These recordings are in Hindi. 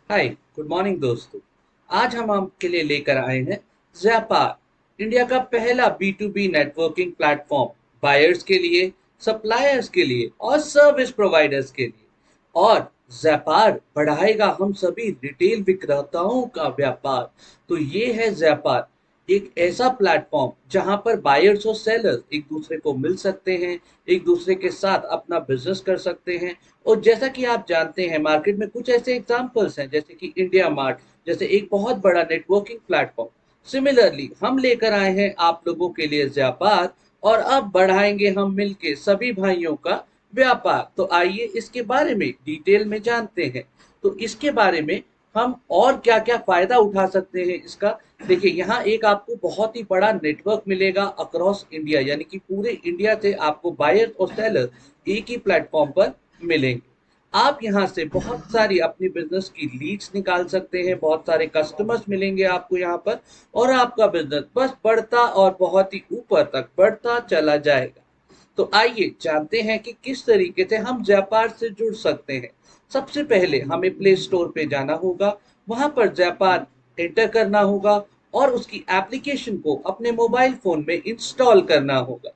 हाय, गुड मॉर्निंग दोस्तों। आज हम आपके लिए लेकर आए हैं ज़्यापार, इंडिया का पहला बी2बी नेटवर्किंग प्लेटफॉर्म, बायर्स के लिए, सप्लायर्स के लिए और सर्विस प्रोवाइडर्स के लिए। और ज़्यापार बढ़ाएगा हम सभी रिटेल विक्रेताओं का व्यापार। तो ये है ज़्यापार, एक ऐसा प्लेटफॉर्म जहां पर बायर्स और सेलर्स एक दूसरे को मिल सकते हैं, एक दूसरे के साथ अपना बिजनेस कर सकते हैं। और जैसा कि आप जानते हैं, मार्केट में कुछ ऐसे एग्जांपल्स हैं जैसे कि इंडिया मार्ट, जैसे एक बहुत बड़ा नेटवर्किंग प्लेटफॉर्म। सिमिलरली हम लेकर आए हैं आप लोगों के लिए व्यापार, और अब बढ़ाएंगे हम मिलके सभी भाइयों का व्यापार। तो आइए इसके बारे में डिटेल में जानते हैं। तो इसके बारे में हम और क्या क्या फायदा उठा सकते हैं इसका। देखिए, यहाँ एक आपको बहुत ही बड़ा नेटवर्क मिलेगा अक्रॉस इंडिया, यानी कि पूरे इंडिया से आपको बायर और सेलर एक ही प्लेटफॉर्म पर मिलेंगे। आप यहाँ से बहुत सारी अपनी बिजनेस की लीड्स निकाल सकते हैं, बहुत सारे कस्टमर्स मिलेंगे आपको यहाँ पर, और आपका बिजनेस बस बढ़ता और बहुत ही ऊपर तक बढ़ता चला जाएगा। तो आइए जानते हैं कि किस तरीके से हम व्यापार से जुड़ सकते हैं। सबसे पहले हमें प्ले स्टोर पे जाना होगा, वहां पर व्यापार एंटर करना होगा और उसकी एप्लीकेशन को अपने मोबाइल फोन में इंस्टॉल करना होगा।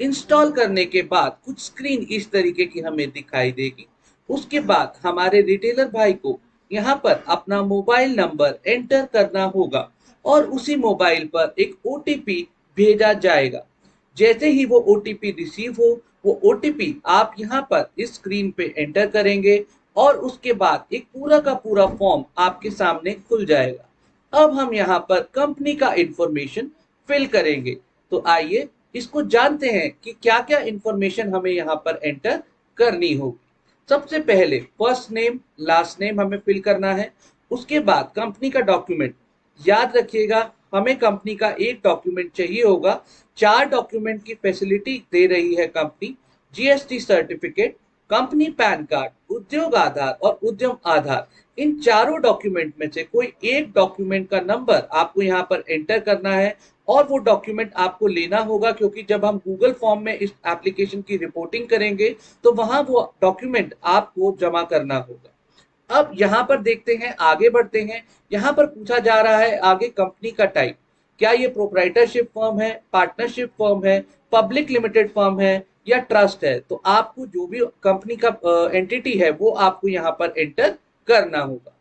इंस्टॉल करने के बाद कुछ स्क्रीन इस तरीके की हमें दिखाई देगी। उसके बाद हमारे रिटेलर भाई को यहाँ पर अपना मोबाइल नंबर एंटर करना होगा और उसी मोबाइल पर एक ओटीपी भेजा जाएगा। जैसे ही वो ओटीपी रिसीव हो, वो ओटीपी आप यहाँ पर इस स्क्रीन पे एंटर करेंगे और उसके बाद एक पूरा का पूरा फॉर्म आपके सामने खुल जाएगा। अब हम यहाँ पर कंपनी का इंफॉर्मेशन फिल करेंगे। तो आइए इसको जानते हैं कि क्या क्या इंफॉर्मेशन हमें यहाँ पर एंटर करनी होगी। सबसे पहले फर्स्ट नेम लास्ट नेम हमें फिल करना है। उसके बाद कंपनी का डॉक्यूमेंट, याद रखिएगा हमें कंपनी का एक डॉक्यूमेंट चाहिए होगा। 4 डॉक्यूमेंट की फैसिलिटी दे रही है company. GST certificate, company pan card, उद्योग आधार और उद्यम आधार। इन चारों डॉक्यूमेंट में से कोई एक डॉक्यूमेंट का नंबर आपको यहाँ पर एंटर करना है और वो डॉक्यूमेंट आपको लेना होगा, क्योंकि जब हम गूगल फॉर्म में इस एप्लीकेशन की रिपोर्टिंग करेंगे तो वहां वो डॉक्यूमेंट आपको जमा करना होगा। अब यहाँ पर देखते हैं, आगे बढ़ते हैं। यहाँ पर पूछा जा रहा है आगे कंपनी का टाइप, क्या ये प्रोप्राइटरशिप फर्म है, पार्टनरशिप फर्म है, पब्लिक लिमिटेड फर्म है या ट्रस्ट है। तो आपको जो भी कंपनी का एंटिटी है वो आपको यहाँ पर एंटर करना होगा।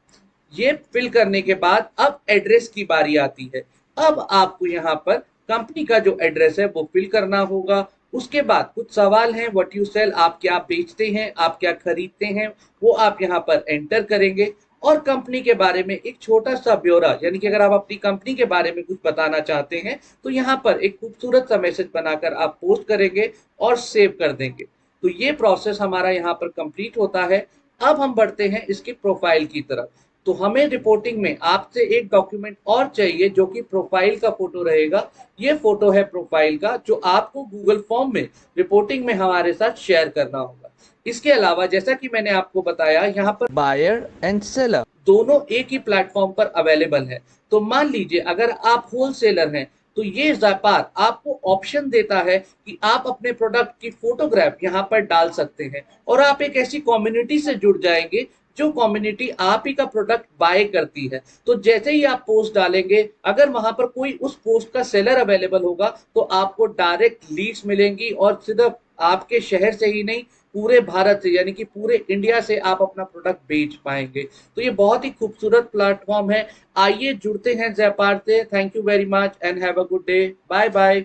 ये फिल करने के बाद अब एड्रेस की बारी आती है। अब आपको यहाँ पर कंपनी का जो एड्रेस है वो फिल करना होगा। उसके बाद कुछ सवाल हैं, व्हाट यू सेल, आप क्या बेचते हैं, आप क्या खरीदते हैं, वो आप यहाँ पर एंटर करेंगे। और कंपनी के बारे में एक छोटा सा ब्यौरा, यानी कि अगर आप अपनी कंपनी के बारे में कुछ बताना चाहते हैं तो यहाँ पर एक खूबसूरत सा मैसेज बनाकर आप पोस्ट करेंगे और सेव कर देंगे। तो ये प्रोसेस हमारा यहाँ पर कंप्लीट होता है। अब हम बढ़ते हैं इसकी प्रोफाइल की तरफ। तो हमें रिपोर्टिंग में आपसे एक डॉक्यूमेंट और चाहिए जो कि प्रोफाइल का फोटो रहेगा। ये फोटो है प्रोफाइल का, जो आपको गूगल फॉर्म में रिपोर्टिंग में हमारे साथ शेयर करना होगा। इसके अलावा जैसा कि मैंने आपको बताया, यहाँ पर बायर एंड सेलर दोनों एक ही प्लेटफॉर्म पर अवेलेबल है। तो मान लीजिए अगर आप होलसेलर हैं तो ये व्यापार आपको ऑप्शन देता है कि आप अपने प्रोडक्ट की फोटोग्राफ यहाँ पर डाल सकते हैं और आप एक ऐसी कम्युनिटी से जुड़ जाएंगे जो कम्युनिटी आप ही का प्रोडक्ट बाय करती है। तो जैसे ही आप पोस्ट डालेंगे, अगर वहां पर कोई उस पोस्ट का सेलर अवेलेबल होगा तो आपको डायरेक्ट लीड्स मिलेंगी और सिर्फ आपके शहर से ही नहीं, पूरे भारत से यानी कि पूरे इंडिया से आप अपना प्रोडक्ट बेच पाएंगे। तो ये बहुत ही खूबसूरत प्लेटफॉर्म है। आइए जुड़ते हैं व्यापार से। Thank you very much and have a good day. Bye bye.